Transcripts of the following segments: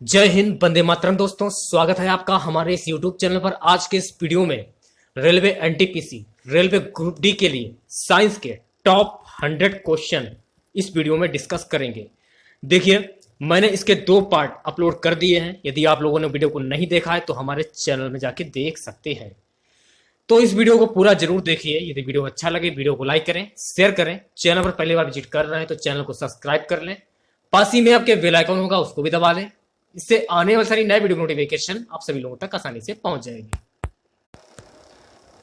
जय हिंद, वंदे मातरम। दोस्तों, स्वागत है आपका हमारे इस YouTube चैनल पर। आज के इस वीडियो में railway NTPC railway group D के लिए साइंस के टॉप 100 क्वेश्चन इस वीडियो में डिस्कस करेंगे। देखिए, मैंने इसके 2 पार्ट अपलोड कर दिए हैं। यदि आप लोगों ने वीडियो को नहीं देखा है तो हमारे चैनल में जाके देख सकते हैं। तो इस वीडियो को पूरा जरूर देखिए। यदि वीडियो अच्छा लगे वीडियो को लाइक करें, शेयर करें। चैनल पर पहली बार विजिट कर रहे हैं तो चैनल को सब्सक्राइब कर लें। पास ही में आपके बेल आइकन होगा, उसको भी दबा दें। इससे आने वाली सारी नए वीडियो नोटिफिकेशन आप सभी लोगों तक आसानी से पहुंच जाएगी।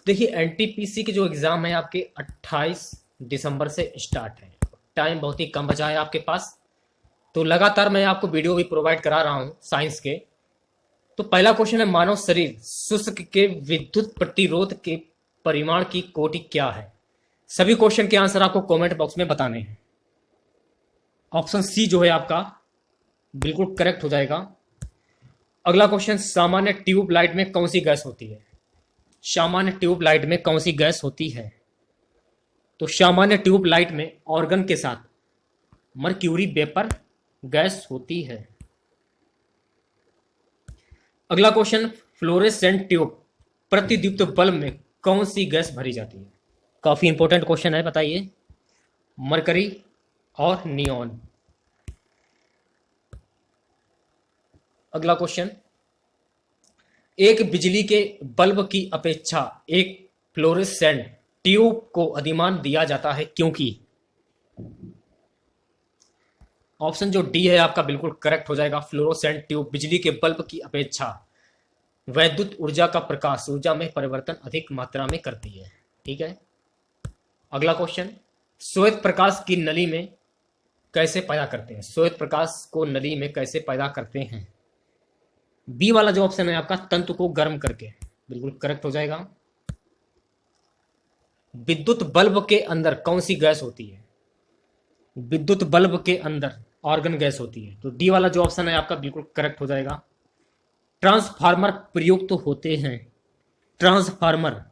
देखिए, एनटीपीसी के जो एग्जाम है आपके 28 दिसंबर से स्टार्ट है। टाइम बहुत ही कम बचा है आपके पास, तो लगातार मैं आपको वीडियो भी प्रोवाइड करा रहा हूं साइंस के। तो पहला क्वेश्चन है, मानव शरीर शुष्क के विद्युत प्रतिरोध के परिमाण की कोटि क्या है? सभी क्वेश्चन के आंसर आपको कमेंट बॉक्स में बताने हैं। ऑप्शन सी जो है आपका बिल्कुल करेक्ट हो जाएगा। अगला क्वेश्चन, सामान्य ट्यूब लाइट में कौन सी गैस होती है? सामान्य ट्यूब लाइट में कौन सी गैस होती है? तो सामान्य ट्यूब लाइट में ऑर्गन के साथ मर्क्यूरी वेपर गैस होती है। अगला क्वेश्चन, फ्लोरेसेंट ट्यूब प्रतिदीप्त बल्ब में कौन सी गैस भरी जाती है? काफी इंपॉर्टेंट क्वेश्चन है, बताइए। मरकरी और नियॉन। अगला क्वेश्चन, एक बिजली के बल्ब की अपेक्षा एक फ्लोरेसेंट ट्यूब को अधिमान दिया जाता है क्योंकि? ऑप्शन जो डी है आपका बिल्कुल करेक्ट हो जाएगा। फ्लोरोसेंट ट्यूब बिजली के बल्ब की अपेक्षा वैद्युत ऊर्जा का प्रकाश ऊर्जा में परिवर्तन अधिक मात्रा में करती है। ठीक है। अगला क्वेश्चन, श्वेत प्रकाश की नली में कैसे पैदा करते हैं? श्वेत प्रकाश को नली में कैसे पैदा करते हैं? बी वाला जो ऑप्शन है आपका, तंतु को गर्म करके, बिल्कुल करेक्ट हो जाएगा। विद्युत बल्ब के अंदर कौन सी गैस होती है? विद्युत बल्ब के अंदर ऑर्गन गैस होती है। तो डी वाला जो ऑप्शन है आपका बिल्कुल करेक्ट हो जाएगा। ट्रांसफार्मर प्रयुक्त होते हैं। ट्रांसफार्मर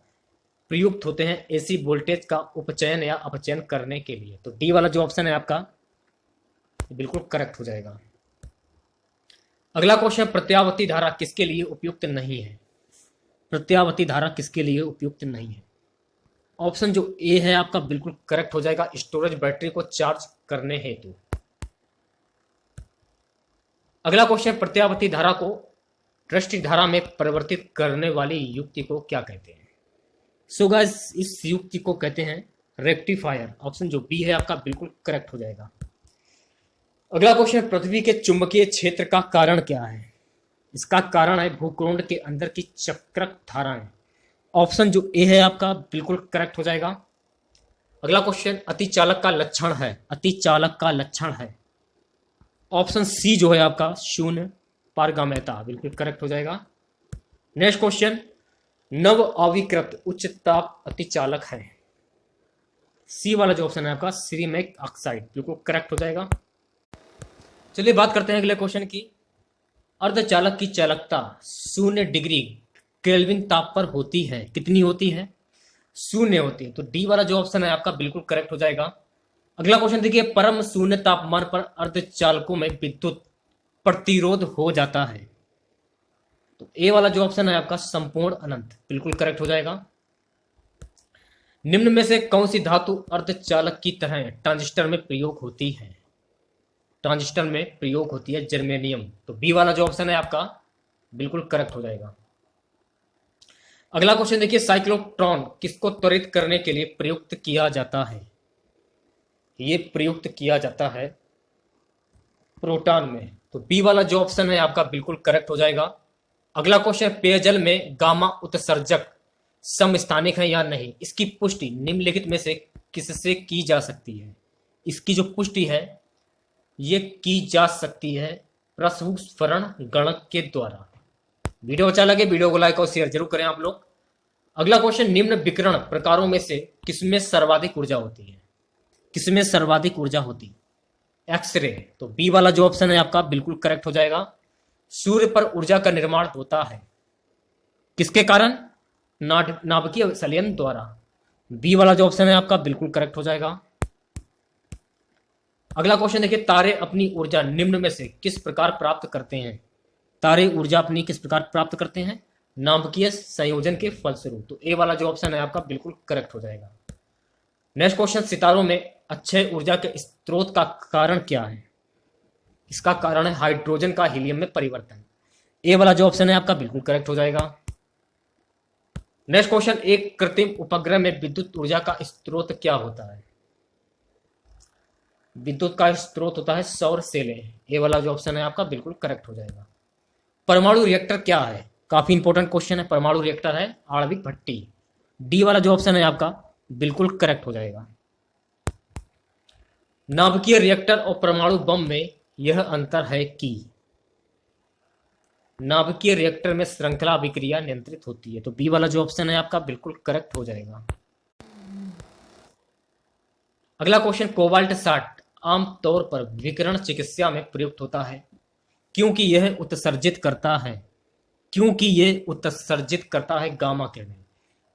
प्रयुक्त होते हैं एसी वोल्टेज का उपचयन या अपचयन करने के लिए। तो डी वाला जो ऑप्शन है आपका बिल्कुल करेक्ट हो जाएगा। अगला क्वेश्चन, प्रत्यावर्ती धारा किसके लिए उपयुक्त नहीं है? प्रत्यावर्ती धारा किसके लिए उपयुक्त नहीं है? ऑप्शन जो ए है आपका बिल्कुल करेक्ट हो जाएगा। स्टोरेज बैटरी को चार्ज करने हेतु। अगला क्वेश्चन, प्रत्यावर्ती धारा को दृष्टि धारा में परिवर्तित करने वाली युक्ति को क्या कहते हैं? सो गाइस, इस युक्ति को कहते हैं रेक्टिफायर। ऑप्शन जो बी है आपका बिल्कुल करेक्ट हो जाएगा। अगला क्वेश्चन, पृथ्वी के चुंबकीय क्षेत्र का कारण क्या है? इसका कारण है भूखंड के अंदर की चक्र धाराएं। ऑप्शन जो ए है आपका बिल्कुल करेक्ट हो जाएगा। अगला क्वेश्चन, अतिचालक का लक्षण है। अतिचालक का लक्षण है। ऑप्शन सी जो है आपका शून्य पारगम्यता, बिल्कुल करेक्ट हो जाएगा। नेक्स्ट क्वेश्चन, नव अविकृत उच्च ताप अतिचालक है। सी वाला जो ऑप्शन है आपका सिरेमिक ऑक्साइड, बिल्कुल करेक्ट हो जाएगा। चलिए बात करते हैं अगले क्वेश्चन की। अर्धचालक की चालकता 0 डिग्री केल्विन ताप पर होती है। कितनी होती है? 0 होती है। तो डी वाला जो ऑप्शन है आपका बिल्कुल करेक्ट हो जाएगा। अगला क्वेश्चन देखिए, परम शून्य तापमान पर अर्धचालकों में विद्युत प्रतिरोध हो जाता है। तो ए वाला जो ऑप्शन है आपका संपूर्ण अनंत, बिल्कुल करेक्ट हो जाएगा। निम्न में से कौन सी धातु अर्धचालक की तरह ट्रांजिस्टर में प्रयोग होती है? ट्रांजिस्टर में प्रयोग होती है जर्मेनियम। तो बी वाला जो ऑप्शन है आपका बिल्कुल करेक्ट हो जाएगा। अगला क्वेश्चन देखिए, साइक्लोट्रॉन किसको त्वरित करने के लिए प्रयुक्त किया जाता है? ये प्रयुक्त किया जाता है प्रोटॉन में। तो बी वाला जो ऑप्शन है आपका बिल्कुल करेक्ट हो जाएगा। अगला क्वेश्चन, पेयजल में गामा उत्सर्जक समस्थानिक है या नहीं? इसकी पुष्टि निम्नलिखित में से किससे की जा सकती है? इसकी जो पुष्टि है ये की जा सकती है प्रसंस्करण गणक के द्वारा। वीडियो अच्छा लगे वीडियो को लाइक और शेयर जरूर करें आप लोग। अगला क्वेश्चन, निम्न विकिरण प्रकारों में से किसमें सर्वाधिक ऊर्जा होती है? किसमें सर्वाधिक ऊर्जा होती? एक्सरे। तो बी वाला जो ऑप्शन है आपका बिल्कुल करेक्ट हो जाएगा। सूर्य पर ऊर्जा का निर्माण होता है किसके कारण? नाभिकीय संलयन द्वारा। बी वाला जो ऑप्शन है आपका बिल्कुल करेक्ट हो जाएगा। अगला क्वेश्चन देखिए, तारे अपनी ऊर्जा निम्न में से किस प्रकार प्राप्त करते हैं? तारे ऊर्जा अपनी किस प्रकार प्राप्त करते हैं? नाभिकीय संयोजन के फलस्वरूप। तो ए वाला जो ऑप्शन है आपका बिल्कुल करेक्ट हो जाएगा। नेक्स्ट क्वेश्चन, सितारों में अक्षय ऊर्जा के स्रोत का कारण क्या है? इसका कारण है हाइड्रोजन का हीलियम में परिवर्तन। ए वाला जो ऑप्शन है आपका बिल्कुल करेक्ट हो जाएगा। नेक्स्ट क्वेश्चन, एक कृत्रिम उपग्रह में विद्युत ऊर्जा का स्रोत क्या होता है? विद्युत का स्रोत होता है सौर सेलें। ए वाला जो ऑप्शन है आपका बिल्कुल करेक्ट हो जाएगा। परमाणु रिएक्टर क्या है? काफी इंपॉर्टेंट क्वेश्चन है। परमाणु रिएक्टर है आणविक भट्टी। डी वाला जो ऑप्शन है आपका बिल्कुल करेक्ट हो जाएगा। नाभिकीय रिएक्टर और परमाणु बम में यह अंतर है कि नाभिकीय रिएक्टर में श्रृंखला अभिक्रिया नियंत्रित होती है। तो बी वाला जो ऑप्शन है आपका बिल्कुल करेक्ट हो जाएगा। अगला क्वेश्चन, कोबाल्ट 60 आमतौर पर विकिरण चिकित्सा में प्रयुक्त होता है क्योंकि यह उत्सर्जित करता है गामा किरणें।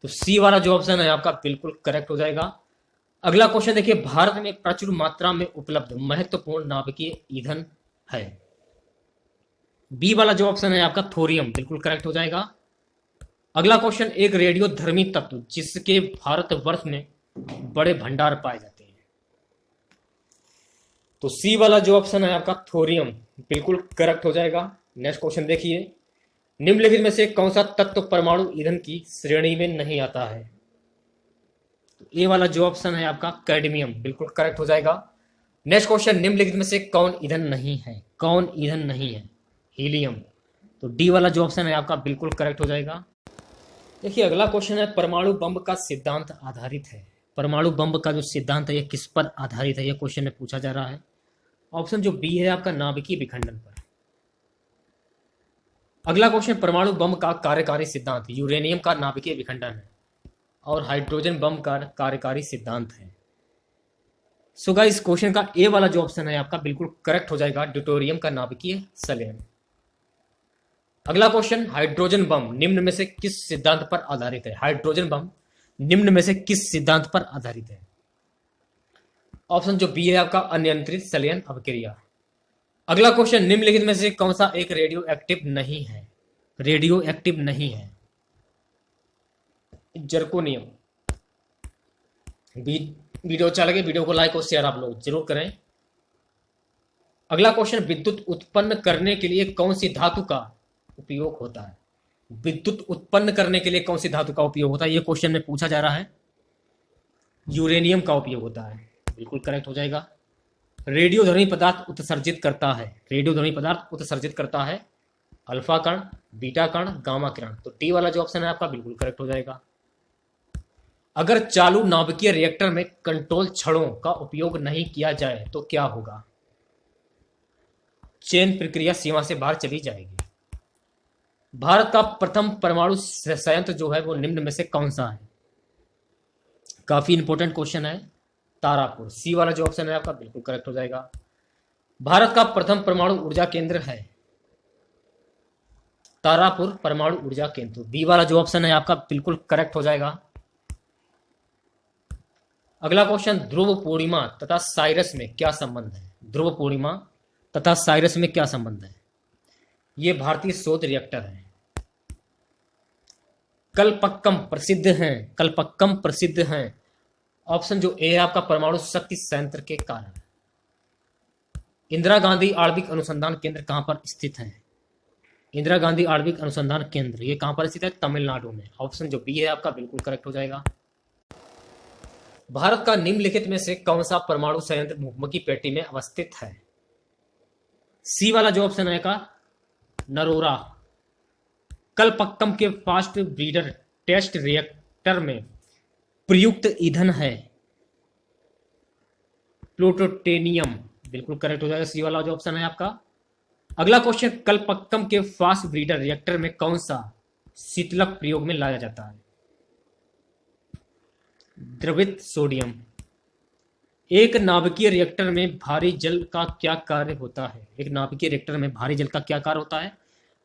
तो सी वाला जो ऑप्शन है आपका बिल्कुल करेक्ट हो जाएगा। अगला क्वेश्चन देखिए, भारत में प्रचुर मात्रा में उपलब्ध महत्वपूर्ण नाभिकीय ईंधन है। बी वाला जो ऑप्शन है आपका थोरियम, बिल्कुल करेक्ट हो जाएगा। अगला क्वेश्चन, एक रेडियोधर्मी तत्व जिसके भारतवर्ष में बड़े भंडार पाए जाते हैं। तो सी वाला जो ऑप्शन है आपका थोरियम बिल्कुल करेक्ट हो जाएगा। नेक्स्ट क्वेश्चन देखिए, निम्नलिखित में से कौन सा तत्व परमाणु ईंधन की श्रेणी में नहीं आता है? तो ए वाला जो ऑप्शन है आपका कैडमियम, बिल्कुल करेक्ट हो जाएगा। नेक्स्ट क्वेश्चन, निम्नलिखित में से कौन ईंधन नहीं है? हीलियम। तो डी वाला जो ऑप्शन है आपका बिल्कुल करेक्ट हो जाएगा। देखिए अगला क्वेश्चन है, परमाणु बम का सिद्धांत आधारित है। परमाणु बम का जो सिद्धांत है ये किस पर आधारित है, ये क्वेश्चन में पूछा जा रहा है। ऑप्शन जो बी है आपका नाभिकीय विखंडन पर। अगला क्वेश्चन, परमाणु बम का कार्यकारी सिद्धांत यूरेनियम का नाभिकीय विखंडन है और हाइड्रोजन बम का कार्यकारी सिद्धांत है। सो गाइस इस क्वेश्चन का ए वाला जो ऑप्शन है आपका बिल्कुल करेक्ट हो जाएगा, ड्यूटेरियम का नाभिकीय संलयन। अगला क्वेश्चन, हाइड्रोजन बम निम्न में से किस सिद्धांत पर आधारित है? हाइड्रोजन बम निम्न में से किस सिद्धांत पर आधारित है? ऑप्शन जो बी है आपका अनियंत्रित संलयन अभिक्रिया। अगला क्वेश्चन, निम्नलिखित में से कौन सा एक रेडियो एक्टिव नहीं है? जर्कोनियम। वीडियो अच्छा लगे वीडियो को लाइक और शेयर आप लोग जरूर करें। अगला क्वेश्चन, विद्युत उत्पन्न करने के लिए कौन सी धातु का उपयोग होता है? विद्युत उत्पन्न करने के लिए कौन सी धातु का उपयोग होता है, ये क्वेश्चन में पूछा जा रहा है। यूरेनियम का उपयोग होता है, बिल्कुल करेक्ट हो जाएगा। रेडियोधर्मी पदार्थ उत्सर्जित करता है अल्फा कण, बीटा कण, गामा किरण। तो टी वाला जो ऑप्शन है आपका बिल्कुल करेक्ट हो जाएगा। अगर चालू नाभिकीय रिएक्टर में कंट्रोल छड़ों का उपयोग नहीं किया जाए तो क्या होगा? चेन प्रक्रिया सीमा से बाहर चली जाएगी। भारत का प्रथम परमाणु संयंत्र जो है वो निम्न में से कौन सा है? काफी इंपॉर्टेंट क्वेश्चन है, तारापुर। सी वाला जो ऑप्शन है आपका बिल्कुल करेक्ट हो जाएगा। भारत का प्रथम परमाणु ऊर्जा केंद्र है तारापुर परमाणु ऊर्जा केंद्र। बी वाला जो ऑप्शन है आपका बिल्कुल करेक्ट हो जाएगा। अगला क्वेश्चन, ध्रुव पूर्णिमा तथा साइरस में क्या संबंध है? ध्रुव पूर्णिमा तथा साइरस में क्या संबंध है? ये भारतीय शोध रिएक्टर है। कलपक्कम प्रसिद्ध हैं। ऑप्शन जो ए है आपका परमाणु शक्ति संयंत्र के कारण। इंदिरा गांधी आणविक अनुसंधान केंद्र कहां पर स्थित है? इंदिरा गांधी आणविक अनुसंधान केंद्र ये कहां पर स्थित है? तमिलनाडु में। ऑप्शन जो बी है आपका बिल्कुल करेक्ट हो जाएगा। भारत का निम्नलिखित में से कौन सा परमाणु संयंत्र भूकंप की पेटी में अवस्थित है? सी वाला जो ऑप्शन है का नरोरा। कलपक्कम के फास्ट ब्रीडर टेस्ट रिएक्टर में प्रयुक्त ईंधन है प्लूटोनियम, बिल्कुल करेक्ट हो जाएगा। सी वाला जो ऑप्शन है आपका। अगला क्वेश्चन, कलपक्कम के फास्ट ब्रीडर रिएक्टर में कौन सा शीतलक प्रयोग में लाया जाता है? द्रवित सोडियम। एक नाभिकीय रिएक्टर में भारी जल का क्या कार्य होता है? एक नाभिकीय रिएक्टर में भारी जल का क्या कार्य होता है?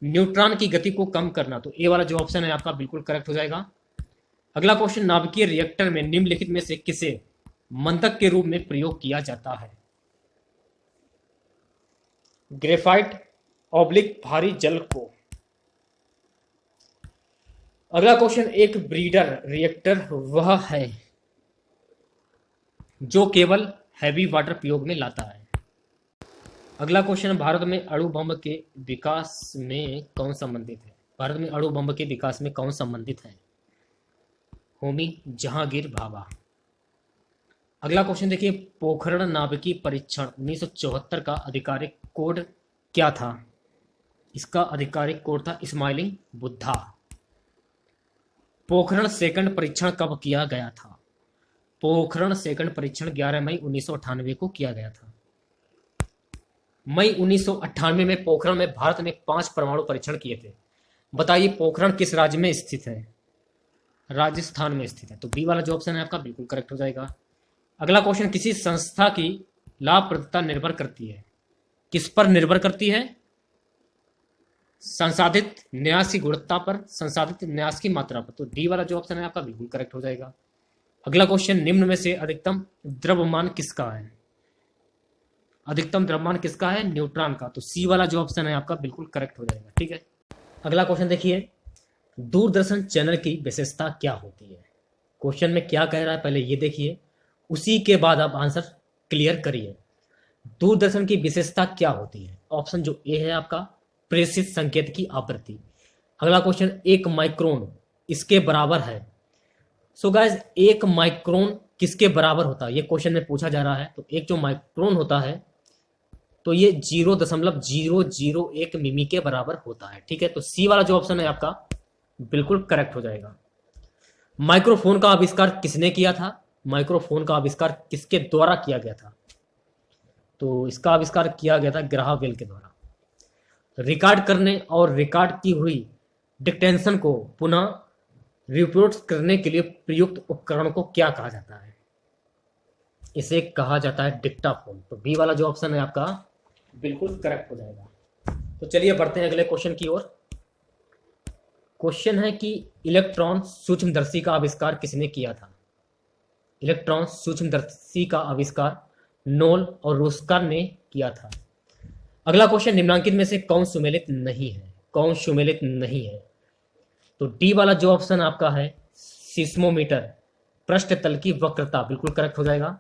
न्यूट्रॉन की गति को कम करना। तो ए वाला जो ऑप्शन है आपका बिल्कुल करेक्ट हो जाएगा। अगला क्वेश्चन, नाभिकीय रिएक्टर में निम्नलिखित में से किसे मंदक के रूप में प्रयोग किया जाता है? ग्रेफाइट, ऑब्लिक भारी जल को। अगला क्वेश्चन, एक ब्रीडर रिएक्टर वह है जो केवल हैवी वाटर प्रयोग में लाता है। अगला क्वेश्चन, भारत में अणु बम के विकास में कौन संबंधित है? भारत में अणु बम के विकास में कौन संबंधित है? होमी जहांगीर भाभा। अगला क्वेश्चन देखिए, पोखरण नाभिकीय परीक्षण 1974 का आधिकारिक कोड क्या था? इसका आधिकारिक कोड था स्माइलिंग बुद्धा। पोखरण सेकंड परीक्षण कब किया गया था? पोखरण सेकंड परीक्षण 11 मई 1998 को किया गया था। मई 1998 में पोखरण में भारत ने 5 परमाणु परीक्षण किए थे। बताइए पोखरण किस राज्य में स्थित है? राजस्थान में स्थित है। तो बी वाला जो ऑप्शन है आपका बिल्कुल करेक्ट हो जाएगा। अगला क्वेश्चन, किसी संस्था की लाभप्रदता निर्भर करती है? किस पर निर्भर करती है? संसाधित न्यास की गुणवत्ता पर, संसाधित न्यास की मात्रा पर। तो डी वाला जो ऑप्शन है आपका बिल्कुल करेक्ट हो जाएगा। अगला क्वेश्चन, निम्न में से अधिकतम द्रव्यमान किसका है? अधिकतम द्रव्यमान किसका है? न्यूट्रॉन का। तो सी वाला जो ऑप्शन है आपका बिल्कुल करेक्ट हो जाएगा। ठीक है, अगला क्वेश्चन देखिए, दूरदर्शन चैनल की विशेषता क्या होती है? क्वेश्चन में क्या कह रहा है पहले ये देखिए, उसी के बाद आप आंसर क्लियर करिए। दूरदर्शन की विशेषता क्या होती है? ऑप्शन जो ए है आपका, प्रेषित संकेत की आवृत्ति। अगला क्वेश्चन, 1 माइक्रोन इसके बराबर है। सो गाइस, 1 माइक्रोन किसके बराबर होता है ये क्वेश्चन में पूछा जा रहा है। तो एक जो माइक्रोन होता है तो ये 0.001 मिमी के बराबर होता है। ठीक है, तो सी वाला जो ऑप्शन है आपका बिल्कुल करेक्ट हो जाएगा। माइक्रोफोन का आविष्कार किसने किया था? माइक्रोफोन का आविष्कार किसके द्वारा किया गया था? तो इसका आविष्कार किया गया था ग्राहम बेल के द्वारा। रिकॉर्ड करने और रिकॉर्ड की हुई डिक्टेंशन को पुनः रिपोर्ट करने के लिए प्रयुक्त उपकरण को क्या कहा जाता है? इसे कहा जाता है डिक्टाफोन। तो बी वाला जो ऑप्शन है आपका बिल्कुल करेक्ट हो जाएगा। तो चलिए बढ़ते हैं अगले क्वेश्चन की ओर। क्वेश्चन है कि इलेक्ट्रॉन सूक्ष्मदर्शी का आविष्कार किसने किया था? इलेक्ट्रॉन सूक्ष्मदर्शी का आविष्कार नोल और रोस्कर ने किया था। अगला क्वेश्चन, निम्नलिखित में से कौन सुमेलित नहीं है? कौन सुमेलित नहीं है? तो डी वाला जो ऑप्शन आपका है सिस्मोमीटर, पृष्ठ तल की वक्रता, बिल्कुल करेक्ट हो जाएगा।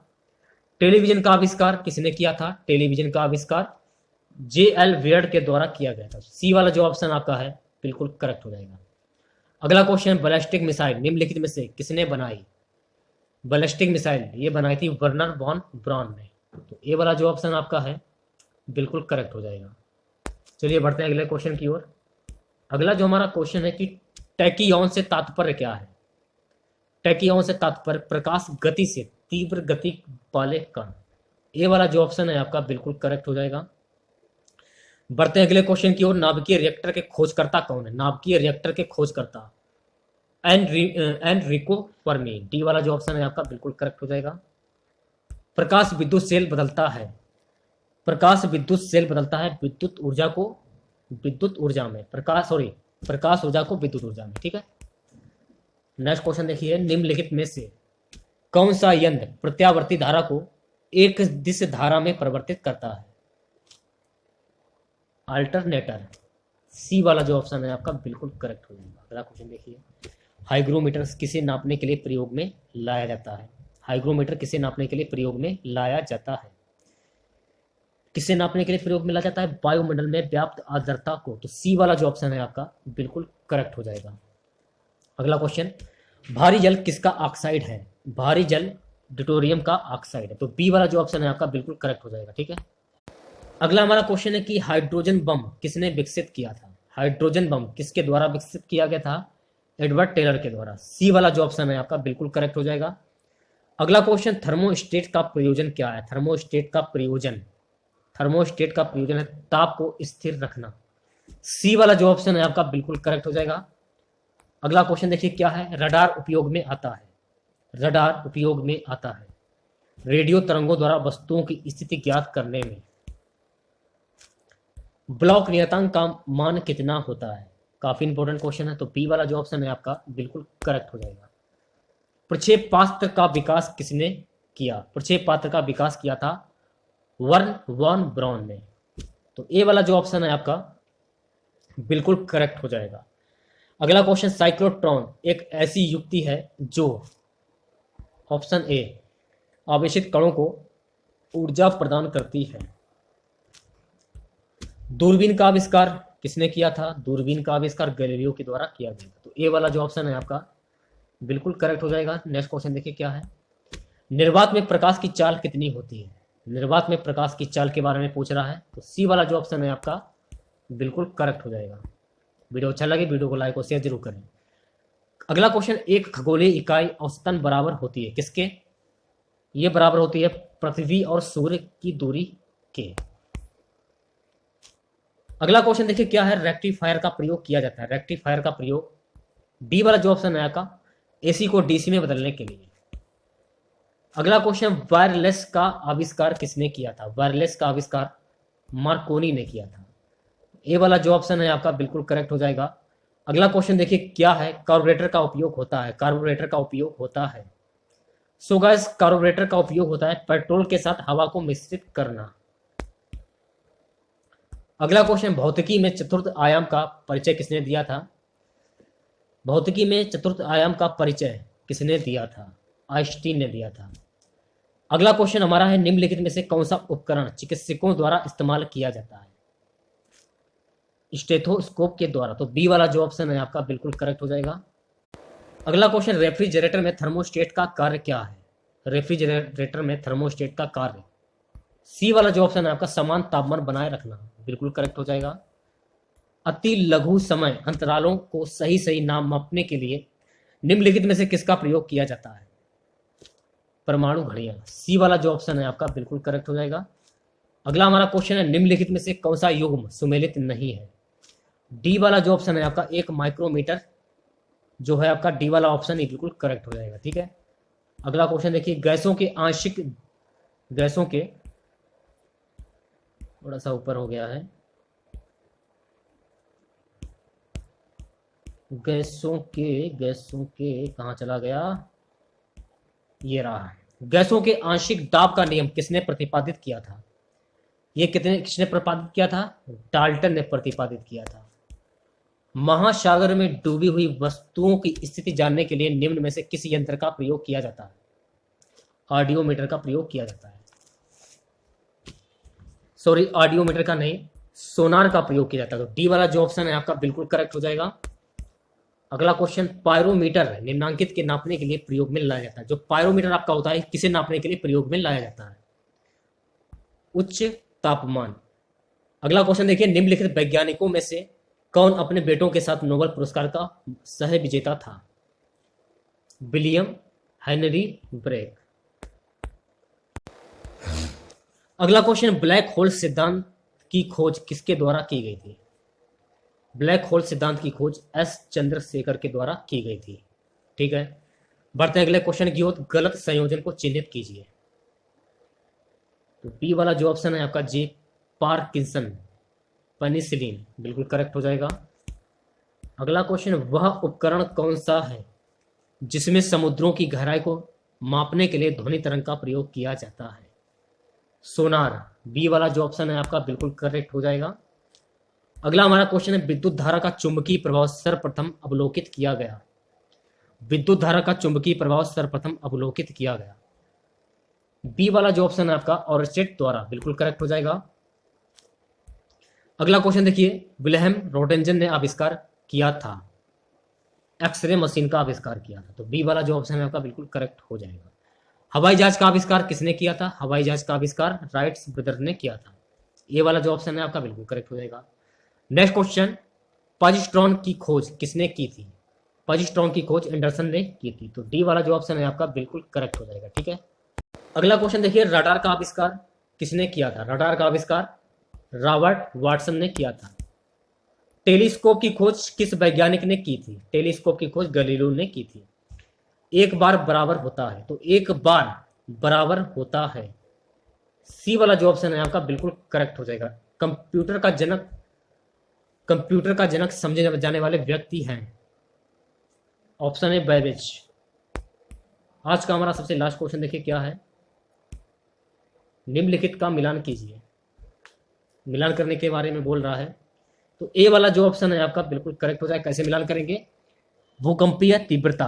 टेलीविजन का आविष्कार किसने किया था? टेलीविजन का आविष्कार जे.एल. वेयर्ड के द्वारा किया गया था। सी वाला जो ऑप्शन आपका है बिल्कुल करेक्ट हो जाएगा। अगला क्वेश्चन, बैलिस्टिक मिसाइल निम्नलिखित में से किसने बनाई? बैलिस्टिक मिसाइल ये बनाई थी वर्नर वॉन ब्राउन ने। तो ए वाला जो ऑप्शन आपका है बिल्कुल करेक्ट हो जाएगा। चलिए बढ़ते हैं अगले क्वेश्चन की ओर। अगला जो हमारा क्वेश्चन है कि टैकियॉन से तात्पर्य क्या है? टैकियॉन से तात्पर्य प्रकाश गति से तीव्र गति वाले कण। ए वाला जो ऑप्शन है आपका बिल्कुल करेक्ट हो जाएगा। बढ़ते हैं अगले क्वेश्चन की ओर। नाभिकीय रिएक्टर के खोजकर्ता कौन है? नाभिकीय रिएक्टर के खोजकर्ता एनरिको फर्मी। डी वाला जो ऑप्शन है आपका बिल्कुल करेक्ट हो जाएगा। प्रकाश विद्युत सेल बदलता है। प्रकाश विद्युत सेल बदलता है विद्युत ऊर्जा को विद्युत ऊर्जा में। प्रकाश ऊर्जा को विद्युत ऊर्जा में। ठीक है, नेक्स्ट क्वेश्चन देखिए, निम्नलिखित में से कौन सा यंत्र प्रत्यावर्ती धारा को एक दिश धारा में परिवर्तित करता है? अल्टरनेटर। सी वाला जो ऑप्शन है आपका बिल्कुल करेक्ट हो जाएगा। अगला क्वेश्चन देखिए, हाइग्रोमीटर किसे नापने के लिए प्रयोग में लाया जाता है? हाइग्रोमीटर किसे नापने के लिए प्रयोग में लाया जाता है? किसे नापने के लिए प्रयोग में लाया जाता है? वायुमंडल में व्याप्त आर्द्रता को। तो सी वाला जो ऑप्शन है आपका बिल्कुल करेक्ट हो जाएगा। अगला क्वेश्चन, भारी जल किसका ऑक्साइड है? भारी जल ड्यूटेरियम का ऑक्साइड है। तो बी वाला जो ऑप्शन है आपका बिल्कुल करेक्ट हो जाएगा। ठीक है, अगला हमारा क्वेश्चन है कि हाइड्रोजन बम किसने विकसित किया था? हाइड्रोजन बम किसके द्वारा विकसित किया गया था? एडवर्ड टेलर के द्वारा। सी वाला जो ऑप्शन है आपका बिल्कुल करेक्ट हो जाएगा। अगला क्वेश्चन, थर्मोस्टेट का प्रयोजन क्या है? थर्मोस्टेट का प्रयोजन है ताप को स्थिर रखना। सी वाला जो ऑप्शन है आपका बिल्कुल करेक्ट हो जाएगा। अगला क्वेश्चन देखिए क्या है, रडार उपयोग में आता है। रडार उपयोग में आता है रेडियो तरंगों द्वारा वस्तुओं की स्थिति ज्ञात करने में। ब्लॉक नियतांक का मान कितना होता है? काफी इंपॉर्टेंट क्वेश्चन है। तो बी वाला जो ऑप्शन है आपका बिल्कुल करेक्ट हो जाएगा। प्रक्षेप पात्र का विकास किसने किया? प्रक्षेप पात्र का विकास किया था वर्न वॉन ब्राउन ने। तो ए वाला जो ऑप्शन है आपका बिल्कुल करेक्ट हो जाएगा। अगला क्वेश्चन, साइक्लोट्रॉन एक ऐसी युक्ति है जो, ऑप्शन ए, आवेशित कणों को ऊर्जा प्रदान करती है। दूरबीन का आविष्कार किसने किया था? दूरबीन का आविष्कार गैलीलियो के द्वारा किया गया। तो ए वाला जो ऑप्शन है आपका बिल्कुल करेक्ट हो जाएगा। नेक्स्ट क्वेश्चन देखिए क्या है, निर्वात में प्रकाश की चाल कितनी होती है? निर्वात में प्रकाश की चाल के बारे में पूछ रहा है, तो सी वाला जो ऑप्शन है आपका बिल्कुल करेक्ट हो जाएगा। वीडियो अच्छा लगे वीडियो को लाइक और शेयर जरूर करें। अगला क्वेश्चन, एक खगोलीय इकाई औसतन बराबर होती है किसके? ये बराबर होती है पृथ्वी और सूर्य की दूरी के। अगला क्वेश्चन देखिए क्या है, रेक्टिफायर का प्रयोग किया जाता है। रेक्टिफायर का प्रयोग, डी वाला जो ऑप्शन है आपका, एसी को डीसी में बदलने के लिए। अगला क्वेश्चन, वायरलेस का आविष्कार किसने किया था? वायरलेस का आविष्कार मार्कोनी ने किया था। ए वाला जो ऑप्शन है आपका बिल्कुल करेक्ट हो जाएगा। अगला क्वेश्चन देखिए क्या है, कार्बोरेटर का उपयोग होता है। कार्बोरेटर का उपयोग होता है, सो गाइस कार्बोरेटर का उपयोग होता है पेट्रोल के साथ हवा को मिश्रित करना। अगला क्वेश्चन, भौतिकी में चतुर्थ आयाम का परिचय किसने दिया था? भौतिकी में चतुर्थ आयाम का परिचय किसने दिया था? आइंस्टीन ने दिया था। अगला क्वेश्चन हमारा है, निम्नलिखित में से कौन सा उपकरण चिकित्सकों द्वारा इस्तेमाल किया जाता है? स्टेथोस्कोप के द्वारा। तो बी वाला जो ऑप्शन है आपका बिल्कुल करेक्ट हो जाएगा। अगला क्वेश्चन, रेफ्रिजरेटर में थर्मोस्टेट का कार्य क्या है? रेफ्रिजरेटर में थर्मोस्टेट का कार्य, सी वाला जो ऑप्शन है आपका समान तापमान बनाए रखना, बिल्कुल करेक्ट हो जाएगा। अति लघु समय अंतरालों को सही सही नाम मापने के लिए निम्नलिखित में से किसका प्रयोग किया जाता है? परमाणु घड़ियां, सी वाला जो ऑप्शन है आपका बिल्कुल करेक्ट हो जाएगा। अगला हमारा क्वेश्चन है, निम्नलिखित में से कौन सा युग्म सुमेलित नहीं है? डी वाला जो ऑप्शन है आपका 1 माइक्रोमीटर जो है आपका, डी वाला ऑप्शन ही बिल्कुल करेक्ट हो जाएगा। ठीक है, अगला क्वेश्चन देखिए, गैसों के थोड़ा सा ऊपर हो गया है, गैसों के कहाँ चला गया, ये रहा। गैसों के आंशिक दाब का नियम किसने प्रतिपादित किया था? ये किसने प्रतिपादित किया था? डाल्टन ने प्रतिपादित किया था। महासागर में डूबी हुई वस्तुओं की स्थिति जानने के लिए निम्न में से किस यंत्र का प्रयोग किया जाता है? ऑडियोमीटर का प्रयोग किया जाता है। सॉरी, ऑडियोमीटर का नहीं, सोनार का प्रयोग किया जाता है। तो डी वाला जो ऑप्शन है आपका बिल्कुल करेक्ट हो जाएगा। अगला क्वेश्चन, पायरोमीटर निम्नांकित के नापने के लिए प्रयोग में लाया जाता है। जो पायरोमीटर आपका होता है किसे नापने के लिए प्रयोग में लाया जाता है? उच्च तापमान। अगला क्वेश्चन देखिए, निम्नलिखित वैज्ञानिकों में से कौन अपने बेटों के साथ नोबेल पुरस्कार का सह विजेता था? William Henry Bragg. अगला क्वेश्चन, ब्लैक होल सिद्धांत की खोज किसके द्वारा की गई थी? ब्लैक होल सिद्धांत की खोज एस चंद्रशेखर के द्वारा की गई थी। ठीक है, बढ़ते हैं अगले क्वेश्चन की ओर, गलत संयोजन को चिन्हित कीजिए। तो बी वाला जो ऑप्शन है आपका जी, पार्किंसन पेनिसिलिन, बिल्कुल करेक्ट हो जाएगा। अगला क्वेश्चन, वह उपकरण कौन सा है जिसमें समुद्रों की गहराई को मापने के लिए ध्वनि तरंग का प्रयोग किया जाता है? सोनार, बी वाला जो ऑप्शन है आपका बिल्कुल करेक्ट हो जाएगा। अगला हमारा क्वेश्चन है, विद्युत धारा का चुंबकीय प्रभाव सर्वप्रथम अवलोकित किया गया। विद्युत धारा का चुंबकीय प्रभाव सर्वप्रथम अवलोकित किया गया, बी वाला जो ऑप्शन है आपका ऑर्स्टेड द्वारा, बिल्कुल करेक्ट हो जाएगा। अगला क्वेश्चन देखिए, विल्हेम रोटेंजन ने आविष्कार किया था, एक्सरे मशीन का आविष्कार किया था। तो बी वाला जो ऑप्शन है आपका बिल्कुल करेक्ट हो जाएगा। हवाई जहाज का आविष्कार किसने किया था? हवाई जहाज का आविष्कार राइट्स ब्रदर ने किया था। ये वाला जो ऑप्शन है आपका बिल्कुल करेक्ट हो जाएगा। नेक्स्ट क्वेश्चन, पॉजिट्रॉन की खोज किसने की थी? पॉजिट्रॉन की खोज एंडरसन ने की थी। तो डी वाला जो ऑप्शन है आपका बिल्कुल करेक्ट हो जाएगा। ठीक है, अगला क्वेश्चन देखिए, रडार का आविष्कार किसने किया था? रडार का आविष्कार रॉबर्ट वाटसन ने किया था। टेलीस्कोप की खोज किस वैज्ञानिक ने की थी? टेलीस्कोप की खोज गैलीलियो ने की थी। एक बार बराबर होता है, तो एक बार बराबर होता है, सी वाला जो ऑप्शन है आपका बिल्कुल करेक्ट हो जाएगा। कंप्यूटर का जनक समझे जाने वाले व्यक्ति हैं, ऑप्शन है बेबेज। आज का हमारा सबसे लास्ट क्वेश्चन देखिए क्या है, निम्नलिखित का मिलान कीजिए। मिलान करने के बारे में बोल रहा है, तो ए वाला जो ऑप्शन है आपका बिल्कुल करेक्ट हो जाए। कैसे मिलान करेंगे? भूकंपीय तीव्रता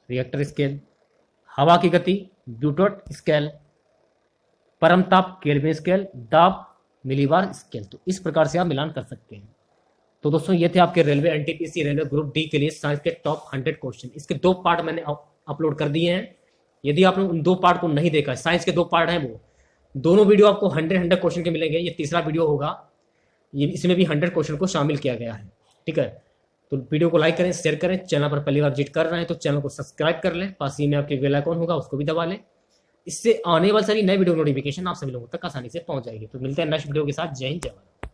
रिएक्टर स्केल, हवा की गति ब्यूटोट स्केल, परम ताप केल्विन स्केल, दाब मिलीबार स्केल। तो इस प्रकार से आप मिलान कर सकते हैं। तो दोस्तों ये थे आपके railway NTPC railway group D के लिए साइंस के टॉप 100 क्वेश्चन। इसके 2 पार्ट मैंने अपलोड कर दिए हैं। यदि आपने उन 2 पार्ट को नहीं देखा, साइंस के 2 पार्ट हैं, वो दोनों वीडियो आपको 100 क्वेश्चन के मिलेंगे। ये तीसरा वीडियो होगा, ये इसमें भी 100 क्वेश्चन को शामिल किया गया है। ठीक है, तो वीडियो को लाइक करें, शेयर करें। चैनल पर पहली बार विजिट कर रहे हैं तो चैनल को सब्सक्राइब कर लें, पास ही में आपके बेल आइकन होगा उसको भी दबा लें। इससे आने वाली सारी नई वीडियो नोटिफिकेशन आप सभी लोगों तक आसानी से पहुंच जाएगी। तो मिलते हैं नेक्स्ट वीडियो के साथ। जय हिंद, जय भारत।